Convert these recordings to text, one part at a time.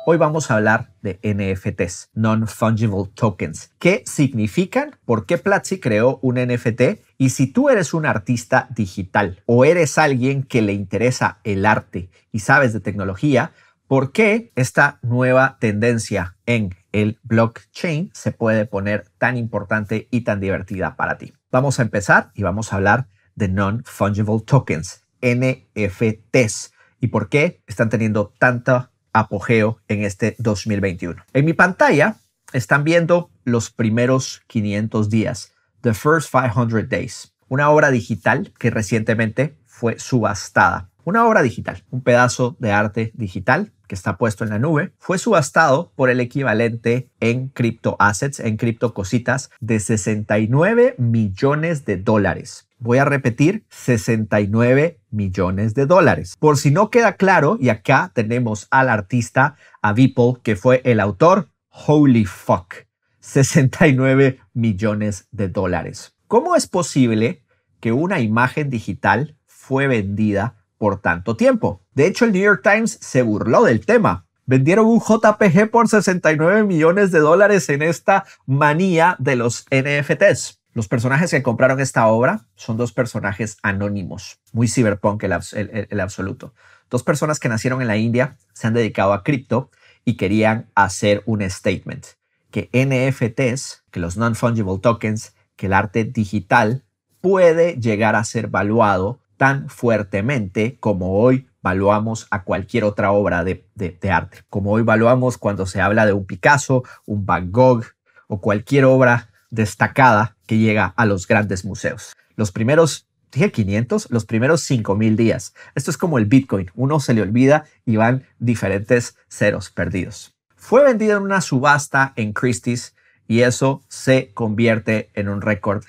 Hoy vamos a hablar de NFTs, Non-Fungible Tokens. ¿Qué significan? ¿Por qué Platzi creó un NFT? Y si tú eres un artista digital o eres alguien que le interesa el arte y sabes de tecnología, ¿por qué esta nueva tendencia en el blockchain se puede poner tan importante y tan divertida para ti? Vamos a empezar y vamos a hablar de Non-Fungible Tokens, NFTs, y por qué están teniendo tanto apogeo en este 2021. En mi pantalla están viendo los primeros 500 días, The First 500 Days, una obra digital que recientemente fue subastada. Una obra digital, un pedazo de arte digital que está puesto en la nube, fue subastado por el equivalente en criptoassets, en criptocositas, de 69 millones de dólares. Voy a repetir, 69 millones de dólares. Por si no queda claro, y acá tenemos al artista, a Beeple, que fue el autor. Holy fuck, 69 millones de dólares. ¿Cómo es posible que una imagen digital fue vendida por tanto tiempo? De hecho, el New York Times se burló del tema. Vendieron un JPG por 69 millones de dólares en esta manía de los NFTs. Los personajes que compraron esta obra son dos personajes anónimos, muy cyberpunk el absoluto. Dos personas que nacieron en la India, se han dedicado a cripto y querían hacer un statement. Que NFTs, que los non-fungible tokens, que el arte digital puede llegar a ser valuado tan fuertemente como hoy valuamos a cualquier otra obra de arte. Como hoy valuamos cuando se habla de un Picasso, un Van Gogh o cualquier obra destacada que llega a los grandes museos. Los primeros, dije 500, los primeros 5,000 días. Esto es como el Bitcoin. Uno se le olvida y van diferentes ceros perdidos. Fue vendido en una subasta en Christie's y eso se convierte en un récord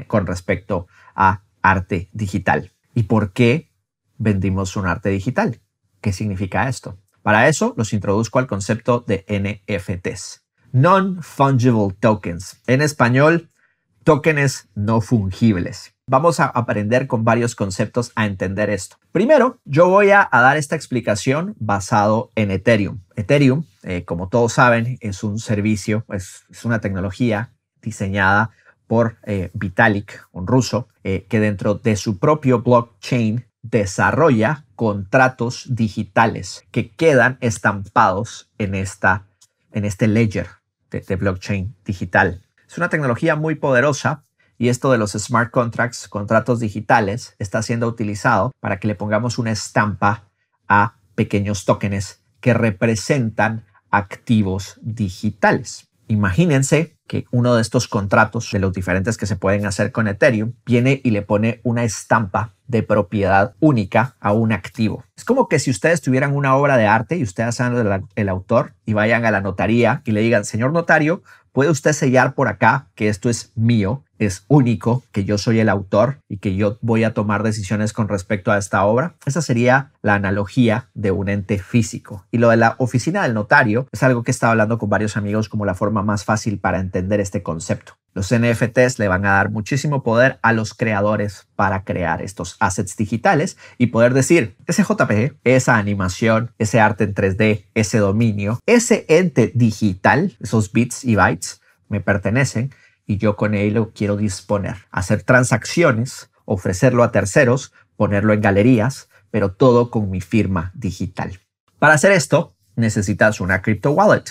con respecto a arte digital. ¿Y por qué vendimos un arte digital? ¿Qué significa esto? Para eso los introduzco al concepto de NFTs. Non-Fungible Tokens. En español, tokens no fungibles. Vamos a aprender con varios conceptos a entender esto. Primero, yo voy a dar esta explicación basado en Ethereum. Ethereum, como todos saben, es un servicio, es una tecnología diseñada por Vitalik, un ruso, que dentro de su propio blockchain desarrolla contratos digitales que quedan estampados en este ledger de blockchain digital. Es una tecnología muy poderosa y esto de los smart contracts, contratos digitales, está siendo utilizado para que le pongamos una estampa a pequeños tokens que representan activos digitales. Imagínense que uno de estos contratos, de los diferentes que se pueden hacer con Ethereum, viene y le pone una estampa de propiedad única a un activo. Es como que si ustedes tuvieran una obra de arte y ustedes sean el autor y vayan a la notaría y le digan, señor notario, ¿puede usted sellar por acá que esto es mío, es único, que yo soy el autor y que yo voy a tomar decisiones con respecto a esta obra? Esa sería la analogía de un ente físico. Y lo de la oficina del notario es algo que he estado hablando con varios amigos como la forma más fácil para entender este concepto. Los NFTs le van a dar muchísimo poder a los creadores para crear estos assets digitales y poder decir, ese JPG, esa animación, ese arte en 3D, ese dominio, ese ente digital, esos bits y bytes, me pertenecen y yo con él lo quiero disponer. Hacer transacciones, ofrecerlo a terceros, ponerlo en galerías, pero todo con mi firma digital. Para hacer esto, necesitas una crypto wallet.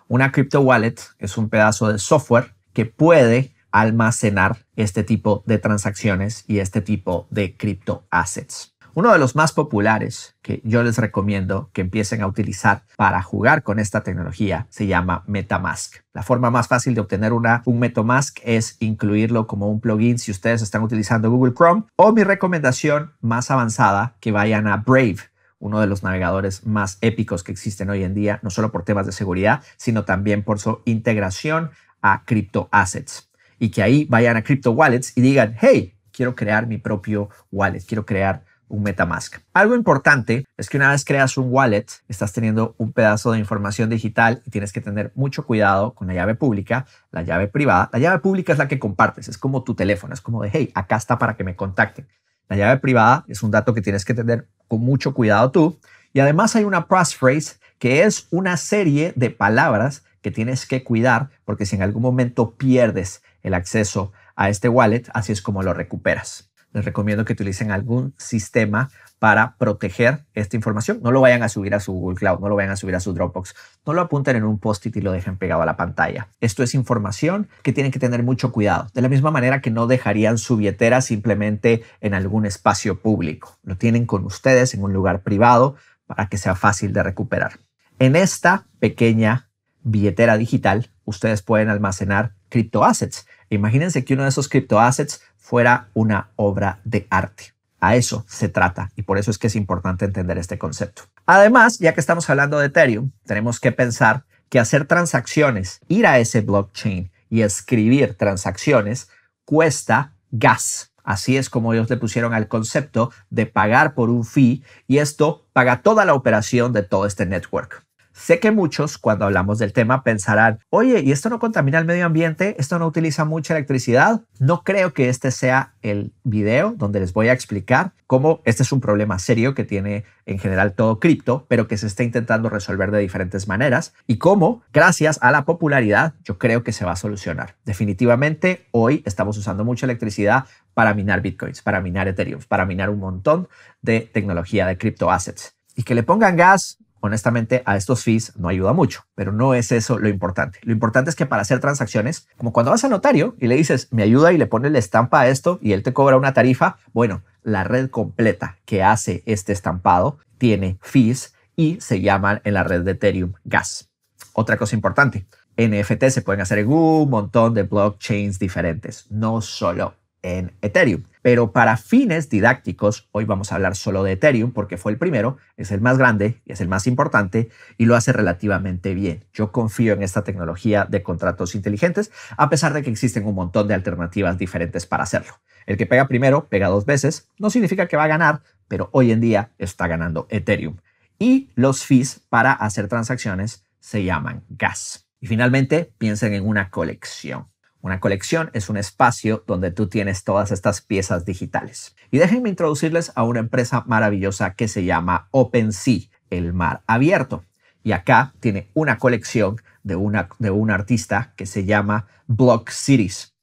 Una crypto wallet es un pedazo de software que puede almacenar este tipo de transacciones y este tipo de criptoassets. Uno de los más populares que yo les recomiendo que empiecen a utilizar para jugar con esta tecnología se llama MetaMask. La forma más fácil de obtener un MetaMask es incluirlo como un plugin si ustedes están utilizando Google Chrome, o mi recomendación más avanzada, que vayan a Brave, uno de los navegadores más épicos que existen hoy en día, no solo por temas de seguridad, sino también por su integración a criptoassets. Y que ahí vayan a crypto wallets y digan, hey, quiero crear mi propio wallet, quiero crear un MetaMask. Algo importante es que una vez creas un wallet, estás teniendo un pedazo de información digital y tienes que tener mucho cuidado con la llave pública, la llave privada. La llave pública es la que compartes, es como tu teléfono, es como de, hey, acá está para que me contacten. La llave privada es un dato que tienes que tener con mucho cuidado tú. Y además hay una passphrase que es una serie de palabras que tienes que cuidar porque si en algún momento pierdes el acceso a este wallet, así es como lo recuperas. Les recomiendo que utilicen algún sistema para proteger esta información. No lo vayan a subir a su Google Cloud, no lo vayan a subir a su Dropbox, no lo apunten en un post-it y lo dejen pegado a la pantalla. Esto es información que tienen que tener mucho cuidado. De la misma manera que no dejarían su billetera simplemente en algún espacio público. Lo tienen con ustedes en un lugar privado para que sea fácil de recuperar. En esta pequeña billetera digital, ustedes pueden almacenar criptoassets. Imagínense que uno de esos criptoassets fuera una obra de arte. A eso se trata y por eso es que es importante entender este concepto. Además, ya que estamos hablando de Ethereum, tenemos que pensar que hacer transacciones, ir a ese blockchain y escribir transacciones cuesta gas. Así es como ellos le pusieron al concepto de pagar por un fee y esto paga toda la operación de todo este network. Sé que muchos, cuando hablamos del tema, pensarán, oye, ¿y esto no contamina el medio ambiente? ¿Esto no utiliza mucha electricidad? No creo que este sea el video donde les voy a explicar cómo este es un problema serio que tiene en general todo cripto, pero que se está intentando resolver de diferentes maneras y cómo, gracias a la popularidad, yo creo que se va a solucionar. Definitivamente, hoy estamos usando mucha electricidad para minar bitcoins, para minar Ethereum, para minar un montón de tecnología de criptoassets. Y que le pongan gas, honestamente, a estos fees no ayuda mucho, pero no es eso lo importante. Lo importante es que para hacer transacciones, como cuando vas al notario y le dices, me ayuda y le pones la estampa a esto y él te cobra una tarifa, bueno, la red completa que hace este estampado tiene fees y se llaman en la red de Ethereum gas. Otra cosa importante, NFT se pueden hacer en un montón de blockchains diferentes, no solo en Ethereum. Pero para fines didácticos, hoy vamos a hablar solo de Ethereum porque fue el primero, es el más grande y es el más importante y lo hace relativamente bien. Yo confío en esta tecnología de contratos inteligentes, a pesar de que existen un montón de alternativas diferentes para hacerlo. El que pega primero, pega dos veces, no significa que va a ganar, pero hoy en día está ganando Ethereum. Y los fees para hacer transacciones se llaman gas. Y finalmente, piensen en una colección. Una colección es un espacio donde tú tienes todas estas piezas digitales. Y déjenme introducirles a una empresa maravillosa que se llama OpenSea, el mar abierto. Y acá tiene una colección de un artista que se llama Block Cities.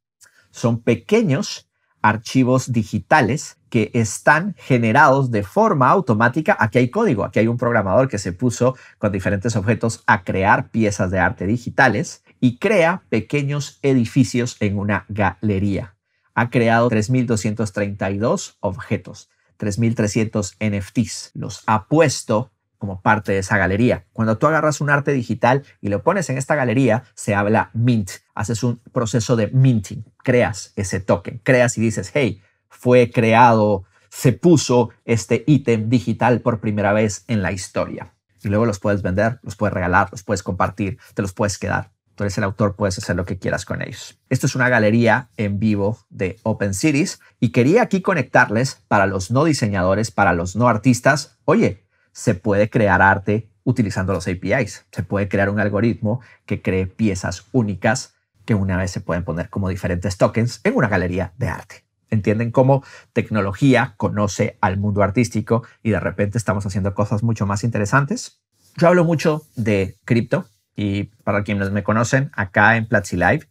Son pequeños archivos digitales que están generados de forma automática. Aquí hay código, aquí hay un programador que se puso con diferentes objetos a crear piezas de arte digitales y crea pequeños edificios en una galería. Ha creado 3.232 objetos, 3.300 NFTs. Los ha puesto como parte de esa galería. Cuando tú agarras un arte digital y lo pones en esta galería, se habla mint. Haces un proceso de minting. Creas ese token. Creas y dices, hey, fue creado, se puso este ítem digital por primera vez en la historia. Y luego los puedes vender, los puedes regalar, los puedes compartir, te los puedes quedar. Tú eres el autor, puedes hacer lo que quieras con ellos. Esto es una galería en vivo de OpenCities y quería aquí conectarles para los no diseñadores, para los no artistas. Oye, se puede crear arte utilizando los APIs. Se puede crear un algoritmo que cree piezas únicas que una vez se pueden poner como diferentes tokens en una galería de arte. ¿Entienden cómo tecnología conoce al mundo artístico y de repente estamos haciendo cosas mucho más interesantes? Yo hablo mucho de cripto. Y para quienes me conocen acá en Platzi Live,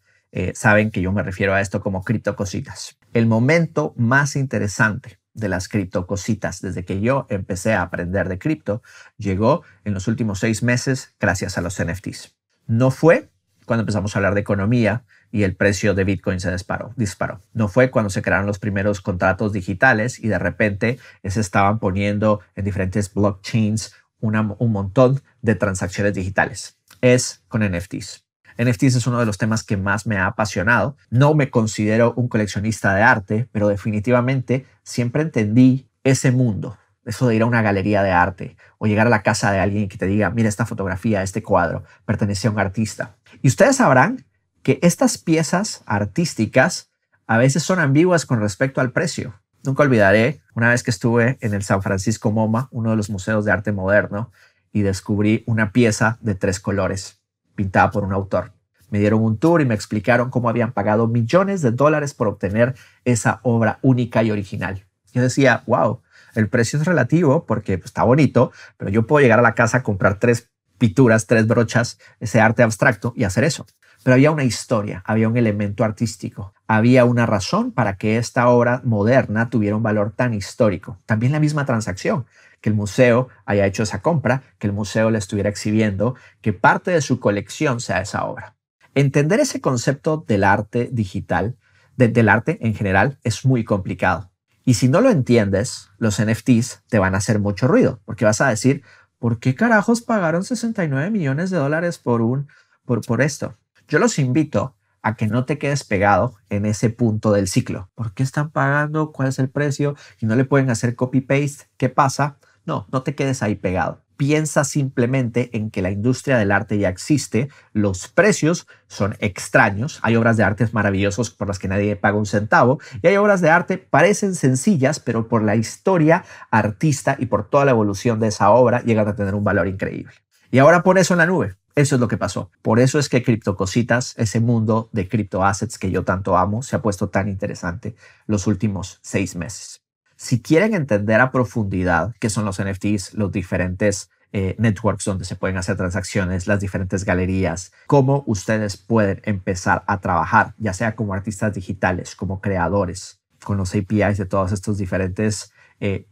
saben que yo me refiero a esto como criptocositas. El momento más interesante de las criptocositas desde que yo empecé a aprender de cripto llegó en los últimos 6 meses gracias a los NFTs. No fue cuando empezamos a hablar de economía y el precio de Bitcoin se disparó. No fue cuando se crearon los primeros contratos digitales y de repente se estaban poniendo en diferentes blockchains un montón de transacciones digitales. Es con NFTs. NFTs es uno de los temas que más me ha apasionado. No me considero un coleccionista de arte, pero definitivamente siempre entendí ese mundo. Eso de ir a una galería de arte o llegar a la casa de alguien que te diga, mira esta fotografía, este cuadro, pertenece a un artista. Y ustedes sabrán que estas piezas artísticas a veces son ambiguas con respecto al precio. Nunca olvidaré una vez que estuve en el San Francisco MoMA, uno de los museos de arte moderno, y descubrí una pieza de 3 colores pintada por un autor. Me dieron un tour y me explicaron cómo habían pagado millones de dólares por obtener esa obra única y original. Yo decía, wow, el precio es relativo porque está bonito, pero yo puedo llegar a la casa a comprar 3 pinturas, 3 brochas, ese arte abstracto y hacer eso. Pero había una historia, había un elemento artístico, había una razón para que esta obra moderna tuviera un valor tan histórico. También la misma transacción, que el museo haya hecho esa compra, que el museo le estuviera exhibiendo, que parte de su colección sea esa obra. Entender ese concepto del arte digital, del arte en general, es muy complicado. Y si no lo entiendes, los NFTs te van a hacer mucho ruido, porque vas a decir, ¿por qué carajos pagaron 69 millones de dólares por esto? Yo los invito a que no te quedes pegado en ese punto del ciclo. ¿Por qué están pagando? ¿Cuál es el precio? Y no le pueden hacer copy-paste. ¿Qué pasa? No, no te quedes ahí pegado. Piensa simplemente en que la industria del arte ya existe, los precios son extraños, hay obras de arte maravillosas por las que nadie paga un centavo y hay obras de arte parecen sencillas, pero por la historia artista y por toda la evolución de esa obra llegan a tener un valor increíble. Y ahora pon eso en la nube. Eso es lo que pasó. Por eso es que CryptoCositas, ese mundo de criptoassets que yo tanto amo, se ha puesto tan interesante los últimos 6 meses. Si quieren entender a profundidad qué son los NFTs, los diferentes networks donde se pueden hacer transacciones, las diferentes galerías, cómo ustedes pueden empezar a trabajar, ya sea como artistas digitales, como creadores, con los APIs de todos estos diferentes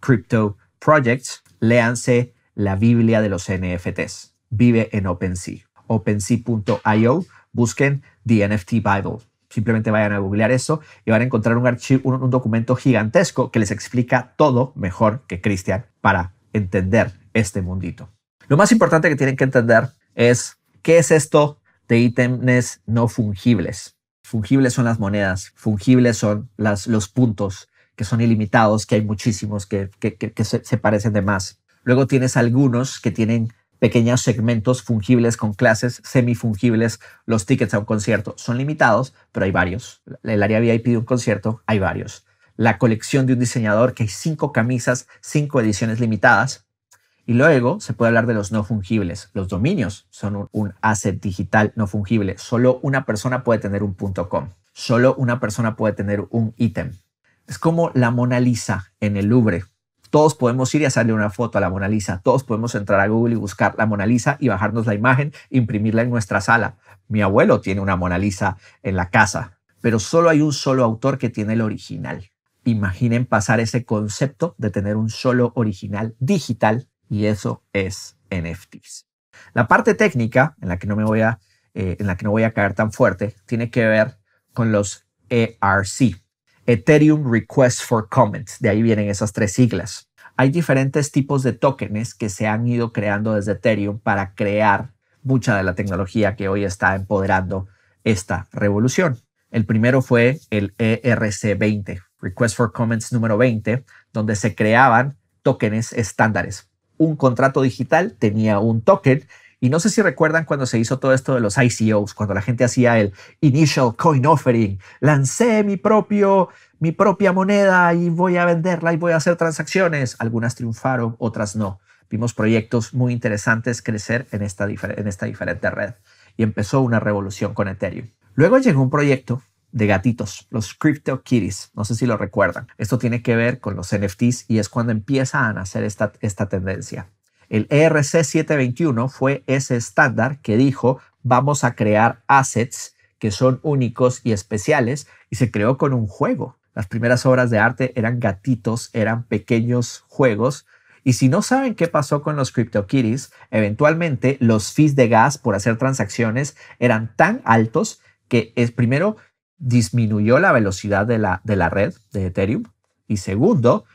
crypto projects, léanse la Biblia de los NFTs. Vive en OpenSea. OpenSea.io. Busquen The NFT Bible. Simplemente vayan a googlear eso y van a encontrar un archivo, un documento gigantesco que les explica todo mejor que Cristian para entender este mundito. Lo más importante que tienen que entender es qué es esto de ítems no fungibles. Fungibles son las monedas, fungibles son los puntos que son ilimitados, que hay muchísimos que se parecen de más. Luego tienes algunos que tienen pequeños segmentos fungibles con clases semifungibles. Los tickets a un concierto son limitados, pero hay varios. El área VIP de un concierto, hay varios. La colección de un diseñador, que hay 5 camisas, 5 ediciones limitadas. Y luego se puede hablar de los no fungibles. Los dominios son un asset digital no fungible. Solo una persona puede tener un .com. Solo una persona puede tener un ítem. Es como la Mona Lisa en el Louvre. Todos podemos ir y hacerle una foto a la Mona Lisa. Todos podemos entrar a Google y buscar la Mona Lisa y bajarnos la imagen, imprimirla en nuestra sala. Mi abuelo tiene una Mona Lisa en la casa, pero solo hay un solo autor que tiene el original. Imaginen pasar ese concepto de tener un solo original digital y eso es NFTs. La parte técnica, en la que no voy a caer tan fuerte, tiene que ver con los ERC. Ethereum Request for Comment, de ahí vienen esas 3 siglas. Hay diferentes tipos de tokens que se han ido creando desde Ethereum para crear mucha de la tecnología que hoy está empoderando esta revolución. El primero fue el ERC20, Request for Comments número 20, donde se creaban tokens estándares. Un contrato digital tenía un token. Y no sé si recuerdan cuando se hizo todo esto de los ICOs, cuando la gente hacía el Initial Coin Offering, lancé mi propia moneda y voy a venderla y voy a hacer transacciones. Algunas triunfaron, otras no. Vimos proyectos muy interesantes crecer en esta diferente red y empezó una revolución con Ethereum. Luego llegó un proyecto de gatitos, los CryptoKitties. No sé si lo recuerdan. Esto tiene que ver con los NFTs y es cuando empieza a nacer esta tendencia. El ERC-721 fue ese estándar que dijo vamos a crear assets que son únicos y especiales y se creó con un juego. Las primeras obras de arte eran gatitos, eran pequeños juegos. Y si no saben qué pasó con los CryptoKitties, eventualmente los fees de gas por hacer transacciones eran tan altos que primero disminuyó la velocidad de la red de Ethereum y segundo,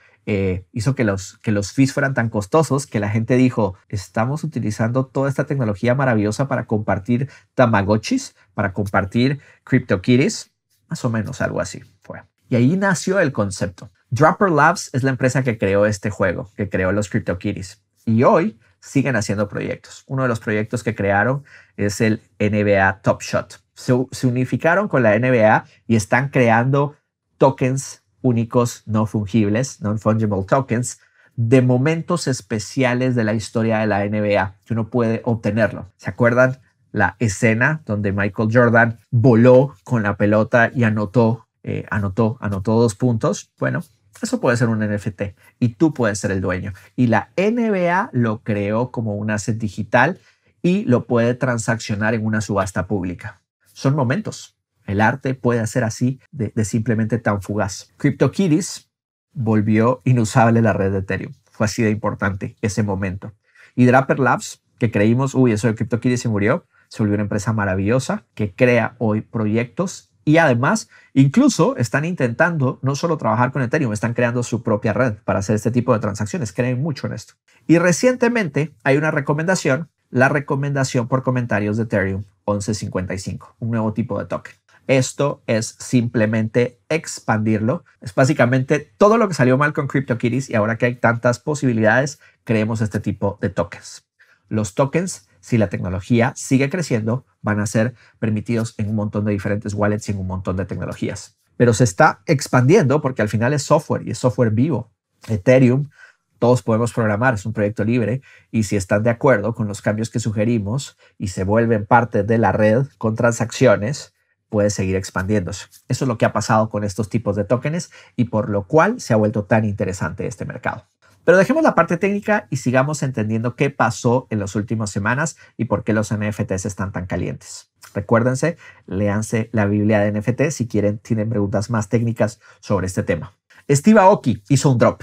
hizo que los fees fueran tan costosos que la gente dijo, estamos utilizando toda esta tecnología maravillosa para compartir Tamagotchis, para compartir CryptoKitties, más o menos algo así fue. Y ahí nació el concepto. Dropper Labs es la empresa que creó este juego, que creó los CryptoKitties. Y hoy siguen haciendo proyectos. Uno de los proyectos que crearon es el NBA Top Shot. Se unificaron con la NBA y están creando tokens únicos no fungibles, non-fungible tokens, de momentos especiales de la historia de la NBA que uno puede obtenerlo. ¿Se acuerdan la escena donde Michael Jordan voló con la pelota y anotó 2 puntos? Bueno, eso puede ser un NFT y tú puedes ser el dueño. Y la NBA lo creó como un asset digital y lo puede transaccionar en una subasta pública. Son momentos. El arte puede ser así de simplemente tan fugaz. CryptoKitties volvió inusable la red de Ethereum. Fue así de importante ese momento. Y Draper Labs, que creímos, eso de CryptoKitties se murió, se volvió una empresa maravillosa que crea hoy proyectos y además incluso están intentando no solo trabajar con Ethereum, están creando su propia red para hacer este tipo de transacciones. Creen mucho en esto. Y recientemente hay una recomendación, la recomendación por comentarios de Ethereum 1155, un nuevo tipo de token. Esto es simplemente expandirlo. Es básicamente todo lo que salió mal con CryptoKitties y ahora que hay tantas posibilidades, creemos este tipo de tokens. Los tokens, si la tecnología sigue creciendo, van a ser permitidos en un montón de diferentes wallets y en un montón de tecnologías. Pero se está expandiendo porque al final es software y es software vivo. Ethereum, todos podemos programar, es un proyecto libre y si están de acuerdo con los cambios que sugerimos y se vuelven parte de la red con transacciones, puede seguir expandiéndose. Eso es lo que ha pasado con estos tipos de tokens y por lo cual se ha vuelto tan interesante este mercado. Pero dejemos la parte técnica y sigamos entendiendo qué pasó en las últimas semanas y por qué los NFTs están tan calientes. Recuérdense, léanse la Biblia de NFT si tienen preguntas más técnicas sobre este tema. Steve Aoki hizo un drop.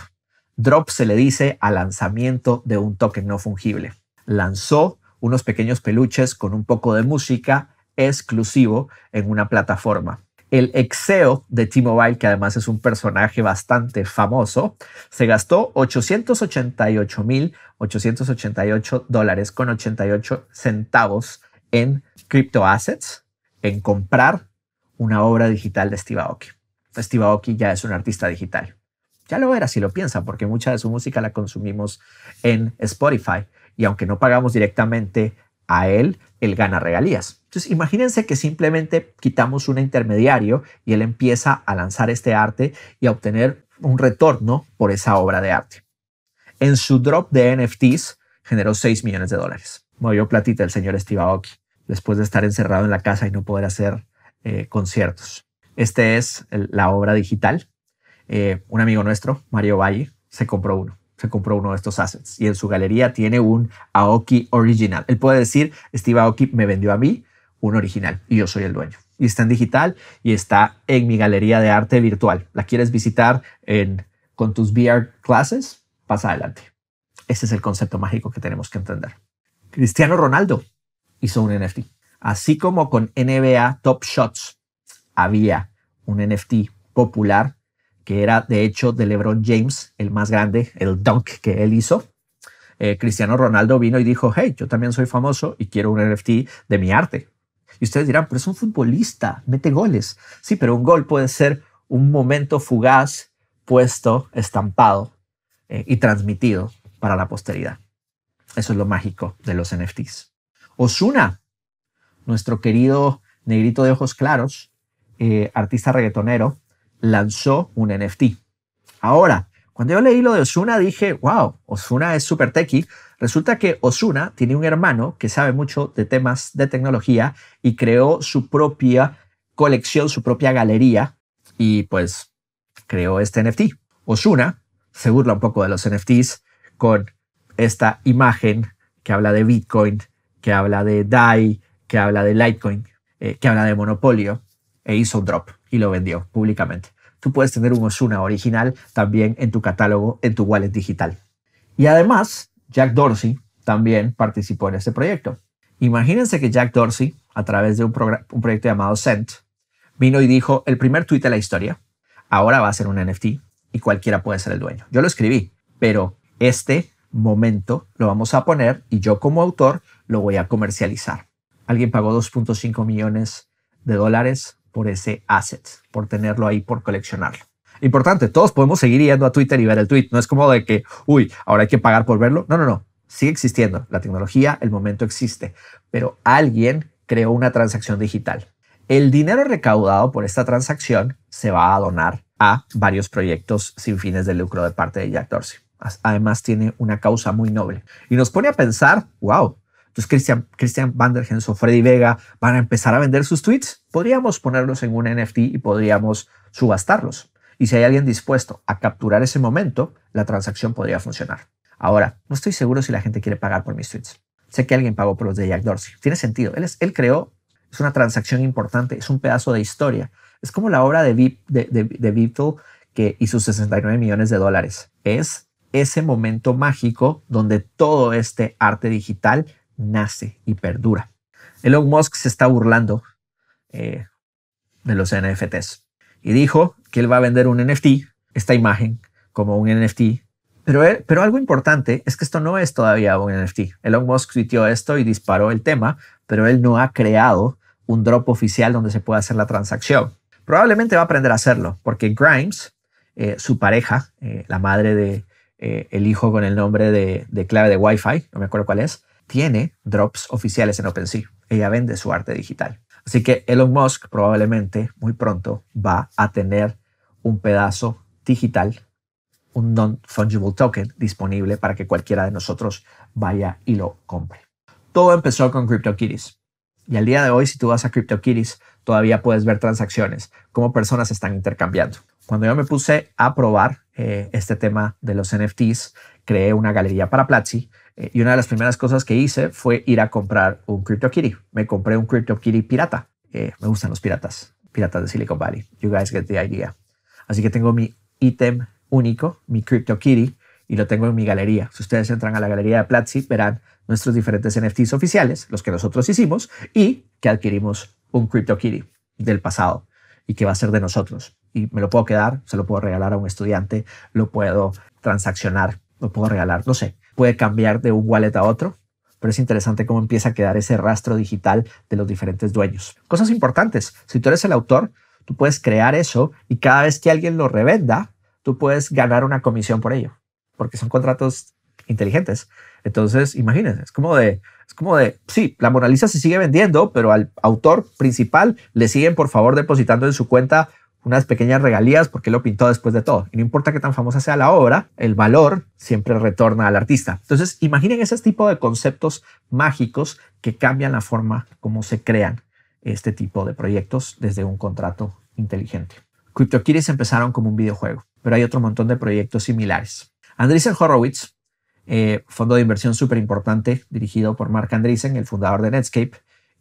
Drop se le dice al lanzamiento de un token no fungible. Lanzó unos pequeños peluches con un poco de música exclusivo en una plataforma. El ex CEO de T-Mobile, que además es un personaje bastante famoso, se gastó $888,888 con 88 centavos en criptoassets, en comprar una obra digital de Steve Aoki. Steve Aoki ya es un artista digital. Ya lo era si lo piensan, porque mucha de su música la consumimos en Spotify y aunque no pagamos directamente a él gana regalías. Entonces, imagínense que simplemente quitamos un intermediario y él empieza a lanzar este arte y a obtener un retorno por esa obra de arte. En su drop de NFTs generó $6 millones. Movió platita el señor Steve Aoki después de estar encerrado en la casa y no poder hacer conciertos. Este es la obra digital. Un amigo nuestro, Mario Valle, se compró uno de estos assets y en su galería tiene un Aoki original. Él puede decir, Steve Aoki me vendió a mí un original y yo soy el dueño. Y está en digital y está en mi galería de arte virtual. ¿La quieres visitar con tus VR classes? Pasa adelante. Ese es el concepto mágico que tenemos que entender. Cristiano Ronaldo hizo un NFT. Así como con NBA Top Shots había un NFT popular que era de hecho de LeBron James, el más grande, el dunk que él hizo. Cristiano Ronaldo vino y dijo, hey, yo también soy famoso y quiero un NFT de mi arte. Y ustedes dirán, pero es un futbolista, mete goles. Sí, pero un gol puede ser un momento fugaz, puesto, estampado y transmitido para la posteridad. Eso es lo mágico de los NFTs. Ozuna, nuestro querido negrito de ojos claros, artista reggaetonero, lanzó un NFT. Ahora, cuando yo leí lo de Ozuna dije, wow, Ozuna es súper techie. Resulta que Ozuna tiene un hermano que sabe mucho de temas de tecnología y creó su propia colección, su propia galería y pues creó este NFT. Ozuna se burla un poco de los NFTs con esta imagen que habla de Bitcoin, que habla de DAI, que habla de Litecoin, que habla de monopolio e hizo un drop y lo vendió públicamente. Tú puedes tener un Ozuna original también en tu catálogo, en tu wallet digital. Y además, Jack Dorsey también participó en este proyecto. Imagínense que Jack Dorsey, a través de un proyecto llamado Cent, vino y dijo, el primer tweet de la historia, ahora va a ser un NFT y cualquiera puede ser el dueño. Yo lo escribí, pero este momento lo vamos a poner y yo como autor lo voy a comercializar. Alguien pagó $2.5 millones por ese asset, por tenerlo ahí, por coleccionarlo. Importante, todos podemos seguir yendo a Twitter y ver el tweet. No es como de que, ahora hay que pagar por verlo. No. Sigue existiendo. La tecnología, el momento existe. Pero alguien creó una transacción digital. El dinero recaudado por esta transacción se va a donar a varios proyectos sin fines de lucro de parte de Jack Dorsey. Además, tiene una causa muy noble. Y nos pone a pensar, wow, entonces Christian Vandergens o Freddy Vega van a empezar a vender sus tweets. Podríamos ponerlos en un NFT y podríamos subastarlos. Y si hay alguien dispuesto a capturar ese momento, la transacción podría funcionar. Ahora, no estoy seguro si la gente quiere pagar por mis tweets. Sé que alguien pagó por los de Jack Dorsey. Tiene sentido. Él creó, es una transacción importante, es un pedazo de historia. Es como la obra de Beeple y sus 69 millones de dólares. Es ese momento mágico donde todo este arte digital nace y perdura. Elon Musk se está burlando de los NFTs y dijo que él va a vender un NFT, esta imagen, como un NFT. Pero algo importante es que esto no es todavía un NFT. Elon Musk tuiteó esto y disparó el tema, pero él no ha creado un drop oficial donde se pueda hacer la transacción. Probablemente va a aprender a hacerlo, porque Grimes, su pareja, la madre de el hijo con el nombre de clave de Wi-Fi, no me acuerdo cuál es, tiene drops oficiales en OpenSea. Ella vende su arte digital. Así que Elon Musk probablemente muy pronto va a tener un pedazo digital, un non-fungible token disponible para que cualquiera de nosotros vaya y lo compre. Todo empezó con CryptoKitties. Y al día de hoy, si tú vas a CryptoKitties, todavía puedes ver transacciones, cómo personas están intercambiando. Cuando yo me puse a probar este tema de los NFTs, creé una galería para Platzi y una de las primeras cosas que hice fue ir a comprar un CryptoKitty. Me compré un CryptoKitty pirata. Me gustan los piratas de Silicon Valley. You guys get the idea. Así que tengo mi ítem único, mi CryptoKitty, y lo tengo en mi galería. Si ustedes entran a la galería de Platzi, verán nuestros diferentes NFTs oficiales, los que nosotros hicimos y que adquirimos un CryptoKitty del pasado y que va a ser de nosotros. Y me lo puedo quedar, se lo puedo regalar a un estudiante, lo puedo transaccionar, lo puedo regalar, no sé. Puede cambiar de un wallet a otro, pero es interesante cómo empieza a quedar ese rastro digital de los diferentes dueños. Cosas importantes. Si tú eres el autor, tú puedes crear eso y cada vez que alguien lo revenda, tú puedes ganar una comisión por ello, porque son contratos inteligentes. Entonces, imagínense, es como de, sí, la Mona Lisa se sigue vendiendo, pero al autor principal le siguen, por favor, depositando en su cuenta unas pequeñas regalías porque lo pintó después de todo. Y no importa qué tan famosa sea la obra, el valor siempre retorna al artista. Entonces, imaginen ese tipo de conceptos mágicos que cambian la forma como se crean este tipo de proyectos desde un contrato inteligente. CryptoKitties empezaron como un videojuego, pero hay otro montón de proyectos similares. Andreessen Horowitz, fondo de inversión súper importante dirigido por Marc Andreessen, el fundador de Netscape,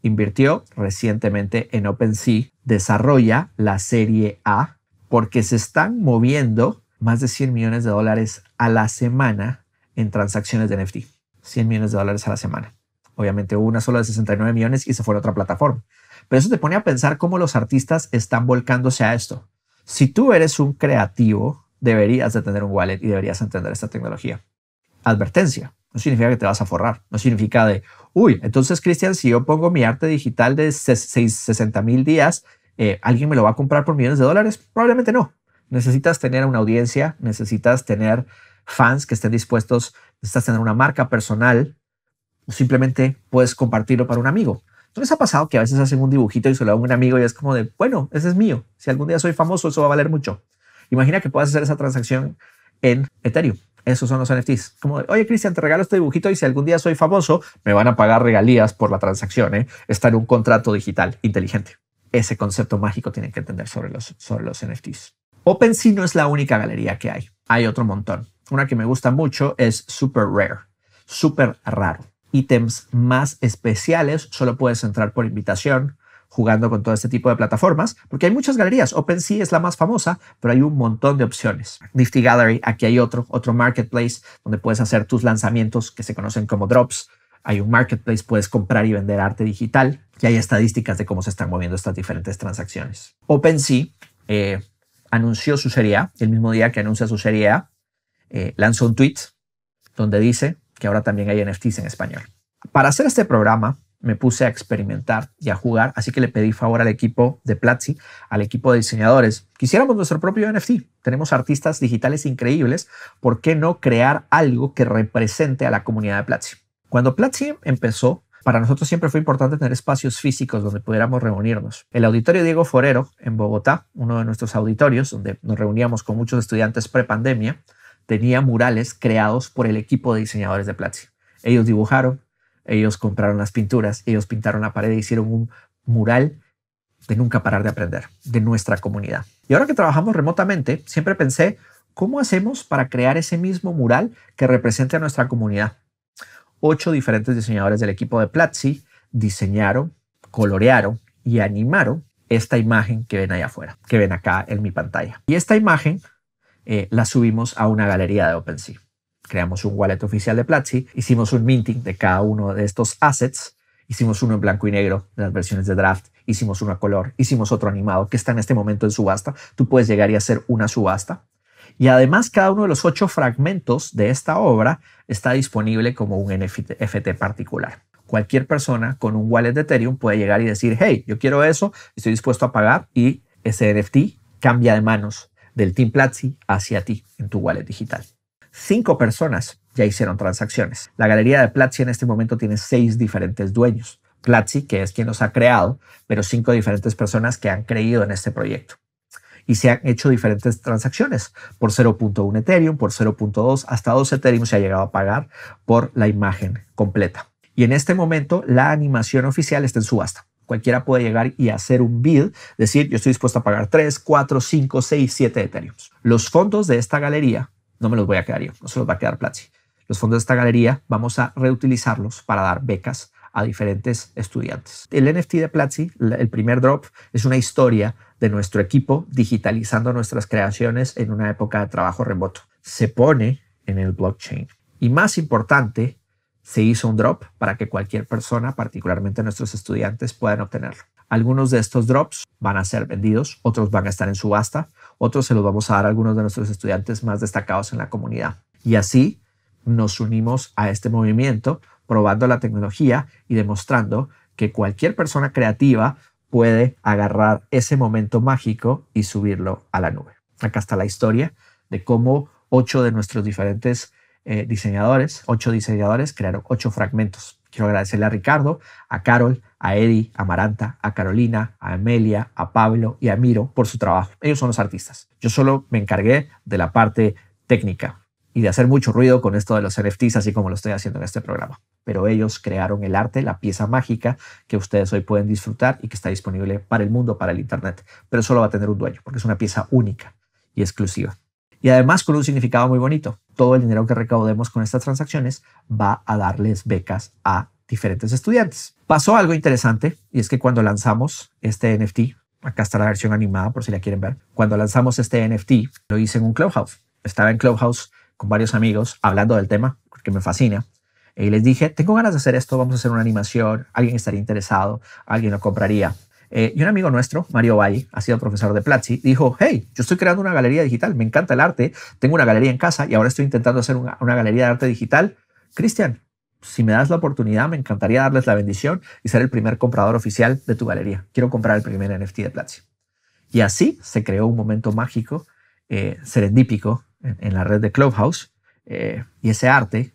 invirtió recientemente en OpenSea, desarrolla la serie A porque se están moviendo más de 100 millones de dólares a la semana en transacciones de NFT. 100 millones de dólares a la semana. Obviamente hubo una sola de 69 millones y se fue a otra plataforma. Pero eso te pone a pensar cómo los artistas están volcándose a esto. Si tú eres un creativo, deberías de tener un wallet y deberías entender esta tecnología. Advertencia. No significa que te vas a forrar. No significa de, entonces, Cristian, si yo pongo mi arte digital de 60,000 días, ¿alguien me lo va a comprar por millones de dólares? Probablemente no. Necesitas tener una audiencia, necesitas tener fans que estén dispuestos, necesitas tener una marca personal, o simplemente puedes compartirlo para un amigo. ¿No les ha pasado que a veces hacen un dibujito y se lo dan a un amigo y es como de, bueno, ese es mío. Si algún día soy famoso, eso va a valer mucho? Imagina que puedas hacer esa transacción en Ethereum. Esos son los NFTs. Como de, oye, Cristian, te regalo este dibujito y si algún día soy famoso, me van a pagar regalías por la transacción. Está en un contrato digital inteligente. Ese concepto mágico tienen que entender sobre los NFTs. OpenSea no es la única galería que hay. Hay otro montón. Una que me gusta mucho es Super Rare. Súper raro. Ítems más especiales solo puedes entrar por invitación, jugando con todo este tipo de plataformas, porque hay muchas galerías. OpenSea es la más famosa, pero hay un montón de opciones. Nifty Gallery, aquí hay otro marketplace donde puedes hacer tus lanzamientos que se conocen como drops. Hay un marketplace, puedes comprar y vender arte digital y hay estadísticas de cómo se están moviendo estas diferentes transacciones. OpenSea anunció su serie A, el mismo día que anuncia su serie A, lanzó un tweet donde dice que ahora también hay NFTs en español. Para hacer este programa, me puse a experimentar y a jugar, así que le pedí favor al equipo de Platzi, al equipo de diseñadores. Quisiéramos nuestro propio NFT. Tenemos artistas digitales increíbles. ¿Por qué no crear algo que represente a la comunidad de Platzi? Cuando Platzi empezó, para nosotros siempre fue importante tener espacios físicos donde pudiéramos reunirnos. El auditorio Diego Forero en Bogotá, uno de nuestros auditorios, donde nos reuníamos con muchos estudiantes prepandemia, tenía murales creados por el equipo de diseñadores de Platzi. Ellos dibujaron, ellos compraron las pinturas, ellos pintaron la pared e hicieron un mural de nunca parar de aprender, de nuestra comunidad. Y ahora que trabajamos remotamente, siempre pensé, ¿cómo hacemos para crear ese mismo mural que represente a nuestra comunidad? 8 diferentes diseñadores del equipo de Platzi diseñaron, colorearon y animaron esta imagen que ven allá afuera, que ven acá en mi pantalla. Y esta imagen la subimos a una galería de OpenSea. Creamos un wallet oficial de Platzi, hicimos un minting de cada uno de estos assets, hicimos uno en blanco y negro de las versiones de draft, hicimos uno a color, hicimos otro animado que está en este momento en subasta. Tú puedes llegar y hacer una subasta. Y además cada uno de los 8 fragmentos de esta obra está disponible como un NFT particular. Cualquier persona con un wallet de Ethereum puede llegar y decir, hey, yo quiero eso, estoy dispuesto a pagar, y ese NFT cambia de manos del Team Platzi hacia ti en tu wallet digital. 5 personas ya hicieron transacciones. La galería de Platzi en este momento tiene 6 diferentes dueños. Platzi, que es quien los ha creado, pero 5 diferentes personas que han creído en este proyecto. Y se han hecho diferentes transacciones por 0.1 Ethereum, por 0.2, hasta 2 Ethereum se ha llegado a pagar por la imagen completa. Y en este momento la animación oficial está en subasta. Cualquiera puede llegar y hacer un bid, decir yo estoy dispuesto a pagar 3, 4, 5, 6, 7 Ethereum. Los fondos de esta galería no me los voy a quedar yo, no se los va a quedar Platzi. Los fondos de esta galería vamos a reutilizarlos para dar becas a diferentes estudiantes. El NFT de Platzi, el primer drop, es una historia de nuestro equipo digitalizando nuestras creaciones en una época de trabajo remoto. Se pone en el blockchain. Y más importante, se hizo un drop para que cualquier persona, particularmente nuestros estudiantes, puedan obtenerlo. Algunos de estos drops van a ser vendidos, otros van a estar en subasta, otros se los vamos a dar a algunos de nuestros estudiantes más destacados en la comunidad. Y así nos unimos a este movimiento, probando la tecnología y demostrando que cualquier persona creativa puede agarrar ese momento mágico y subirlo a la nube. Acá está la historia de cómo 8 de nuestros diferentes diseñadores, 8 diseñadores crearon 8 fragmentos. Quiero agradecerle a Ricardo, a Carol, a Eddie, a Maranta, a Carolina, a Amelia, a Pablo y a Miro por su trabajo. Ellos son los artistas. Yo solo me encargué de la parte técnica y de hacer mucho ruido con esto de los NFTs, así como lo estoy haciendo en este programa. Pero ellos crearon el arte, la pieza mágica que ustedes hoy pueden disfrutar y que está disponible para el mundo, para el Internet. Pero solo va a tener un dueño, porque es una pieza única y exclusiva. Y además con un significado muy bonito. Todo el dinero que recaudemos con estas transacciones va a darles becas a diferentes estudiantes. Pasó algo interesante, y es que cuando lanzamos este NFT, acá está la versión animada por si la quieren ver, cuando lanzamos este NFT lo hice en un Clubhouse. Estaba en Clubhouse con varios amigos hablando del tema, porque me fascina. Y les dije, tengo ganas de hacer esto, vamos a hacer una animación, alguien estaría interesado, alguien lo compraría. Y un amigo nuestro, Mario Valle, ha sido profesor de Platzi, dijo, hey, yo estoy creando una galería digital, me encanta el arte, tengo una galería en casa y ahora estoy intentando hacer una galería de arte digital. Cristian, si me das la oportunidad, me encantaría darles la bendición y ser el primer comprador oficial de tu galería. Quiero comprar el primer NFT de Platzi. Y así se creó un momento mágico, serendípico, en la red de Clubhouse, y ese arte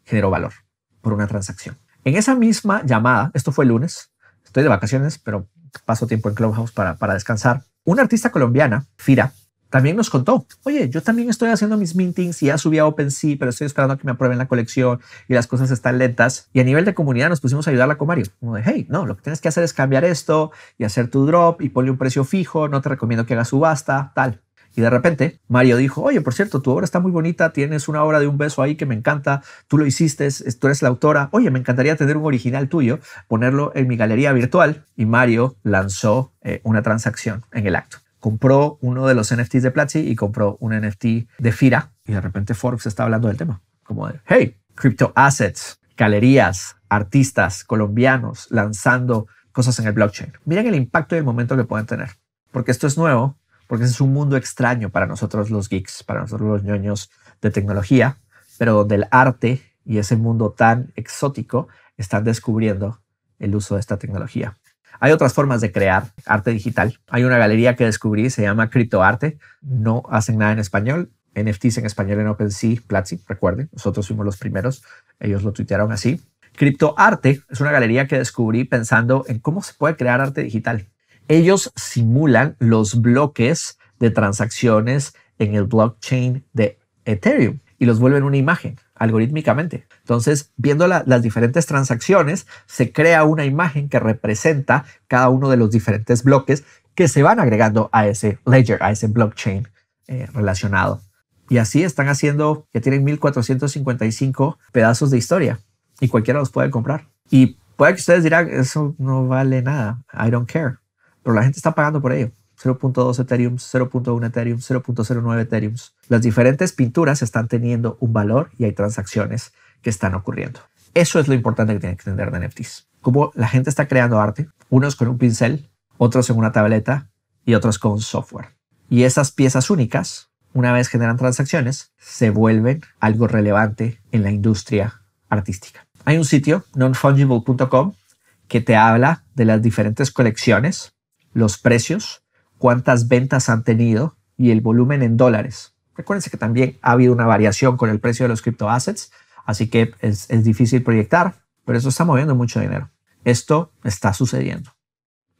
generó valor por una transacción. En esa misma llamada, esto fue el lunes, estoy de vacaciones, pero paso tiempo en Clubhouse para descansar. Una artista colombiana, Fira, también nos contó, oye, yo también estoy haciendo mis mintings y ya subí a OpenSea, pero estoy esperando a que me aprueben la colección y las cosas están lentas. Y a nivel de comunidad nos pusimos a ayudarla con Mario. Como de, hey, no, lo que tienes que hacer es cambiar esto y hacer tu drop y ponle un precio fijo, no te recomiendo que hagas subasta, tal. Y de repente Mario dijo, oye, por cierto, tu obra está muy bonita, tienes una obra de un beso ahí que me encanta, tú lo hiciste, tú eres la autora, oye, me encantaría tener un original tuyo, ponerlo en mi galería virtual. Y Mario lanzó una transacción en el acto. Compró uno de los NFTs de Platzi y compró un NFT de Fira. Y de repente Forbes está hablando del tema. Como de, hey, crypto assets, galerías, artistas colombianos lanzando cosas en el blockchain. Miren el impacto y el momento que pueden tener. Porque esto es nuevo, porque ese es un mundo extraño para nosotros los geeks, para nosotros los ñoños de tecnología, pero donde el arte y ese mundo tan exótico están descubriendo el uso de esta tecnología. Hay otras formas de crear arte digital. Hay una galería que descubrí, se llama Criptoarte. No hacen nada en español. NFTs en español en OpenSea, Platzi, recuerden, nosotros fuimos los primeros. Ellos lo tuitearon así. Criptoarte es una galería que descubrí pensando en cómo se puede crear arte digital. Ellos simulan los bloques de transacciones en el blockchain de Ethereum y los vuelven una imagen algorítmicamente. Entonces, viendo las diferentes transacciones, se crea una imagen que representa cada uno de los diferentes bloques que se van agregando a ese ledger, a ese blockchain relacionado. Y así están haciendo, ya tienen 1455 pedazos de historia y cualquiera los puede comprar. Y puede que ustedes dirán, eso no vale nada, I don't care, pero la gente está pagando por ello. 0.2 Ethereum, 0.1 Ethereum, 0.09 Ethereum. Las diferentes pinturas están teniendo un valor y hay transacciones que están ocurriendo. Eso es lo importante que tienen que entender de NFTs. Cómo la gente está creando arte, unos con un pincel, otros en una tableta y otros con software. Y esas piezas únicas, una vez generan transacciones, se vuelven algo relevante en la industria artística. Hay un sitio, nonfungible.com, que te habla de las diferentes colecciones, los precios, cuántas ventas han tenido y el volumen en dólares. Recuérdense que también ha habido una variación con el precio de los criptoassets, así que es difícil proyectar, pero eso está moviendo mucho dinero. Esto está sucediendo.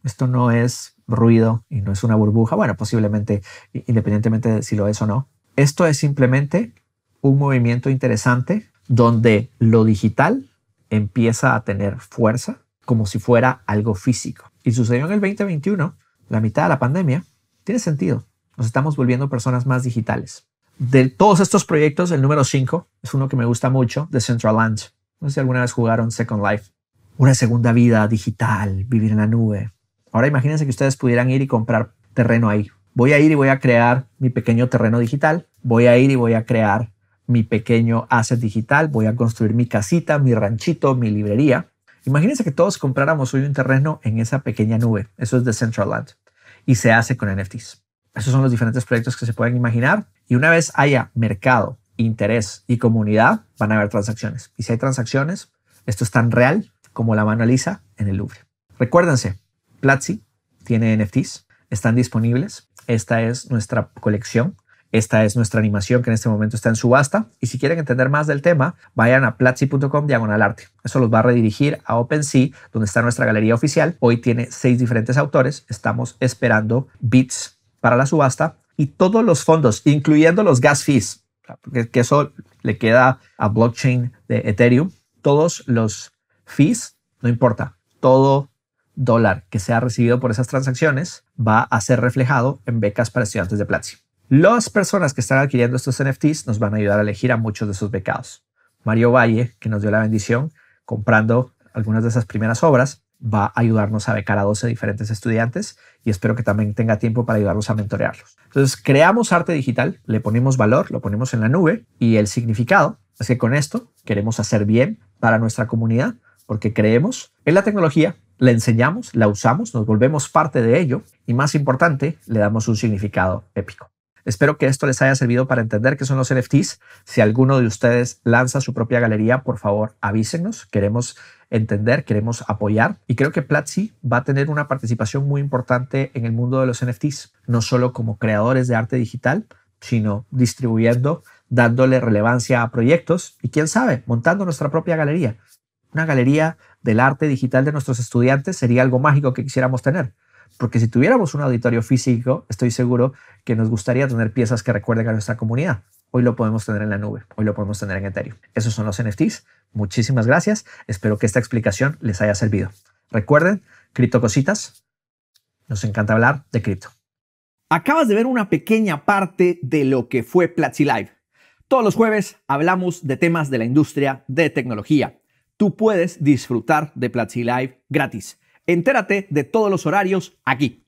Esto no es ruido y no es una burbuja. Bueno, posiblemente, independientemente de si lo es o no. Esto es simplemente un movimiento interesante donde lo digital empieza a tener fuerza como si fuera algo físico. Y sucedió en el 2021, la mitad de la pandemia. Tiene sentido. Nos estamos volviendo personas más digitales. De todos estos proyectos, el número 5 es uno que me gusta mucho, Decentraland. No sé si alguna vez jugaron Second Life. Una segunda vida digital, vivir en la nube. Ahora imagínense que ustedes pudieran ir y comprar terreno ahí. Voy a ir y voy a crear mi pequeño terreno digital. Voy a ir y voy a crear mi pequeño asset digital. Voy a construir mi casita, mi ranchito, mi librería. Imagínense que todos compráramos hoy un terreno en esa pequeña nube. Eso es Decentraland. Y se hace con NFTs. Esos son los diferentes proyectos que se pueden imaginar. Y una vez haya mercado, interés y comunidad, van a haber transacciones. Y si hay transacciones, esto es tan real como la Mona Lisa en el Louvre. Recuérdense, Platzi tiene NFTs, están disponibles. Esta es nuestra colección. Esta es nuestra animación que en este momento está en subasta. Y si quieren entender más del tema, vayan a platzi.com/arte. Eso los va a redirigir a OpenSea, donde está nuestra galería oficial. Hoy tiene 6 diferentes autores. Estamos esperando bits para la subasta y todos los fondos, incluyendo los gas fees, porque eso le queda a blockchain de Ethereum. Todos los fees, no importa, todo dólar que sea recibido por esas transacciones va a ser reflejado en becas para estudiantes de Platzi. Las personas que están adquiriendo estos NFTs nos van a ayudar a elegir a muchos de esos becados. Mario Valle, que nos dio la bendición comprando algunas de esas primeras obras, va a ayudarnos a becar a 12 diferentes estudiantes y espero que también tenga tiempo para ayudarlos a mentorearlos. Entonces, creamos arte digital, le ponemos valor, lo ponemos en la nube y el significado es que con esto queremos hacer bien para nuestra comunidad porque creemos en la tecnología, la enseñamos, la usamos, nos volvemos parte de ello y más importante, le damos un significado épico. Espero que esto les haya servido para entender qué son los NFTs. Si alguno de ustedes lanza su propia galería, por favor, avísenos. Queremos entender, queremos apoyar. Y creo que Platzi va a tener una participación muy importante en el mundo de los NFTs, no solo como creadores de arte digital, sino distribuyendo, dándole relevancia a proyectos y, quién sabe, montando nuestra propia galería. Una galería del arte digital de nuestros estudiantes sería algo mágico que quisiéramos tener. Porque si tuviéramos un auditorio físico, estoy seguro que nos gustaría tener piezas que recuerden a nuestra comunidad. Hoy lo podemos tener en la nube, hoy lo podemos tener en Ethereum. Esos son los NFTs. Muchísimas gracias. Espero que esta explicación les haya servido. Recuerden, criptocositas, nos encanta hablar de cripto. Acabas de ver una pequeña parte de lo que fue Platzi Live. Todos los jueves hablamos de temas de la industria de tecnología. Tú puedes disfrutar de Platzi Live gratis. Entérate de todos los horarios aquí.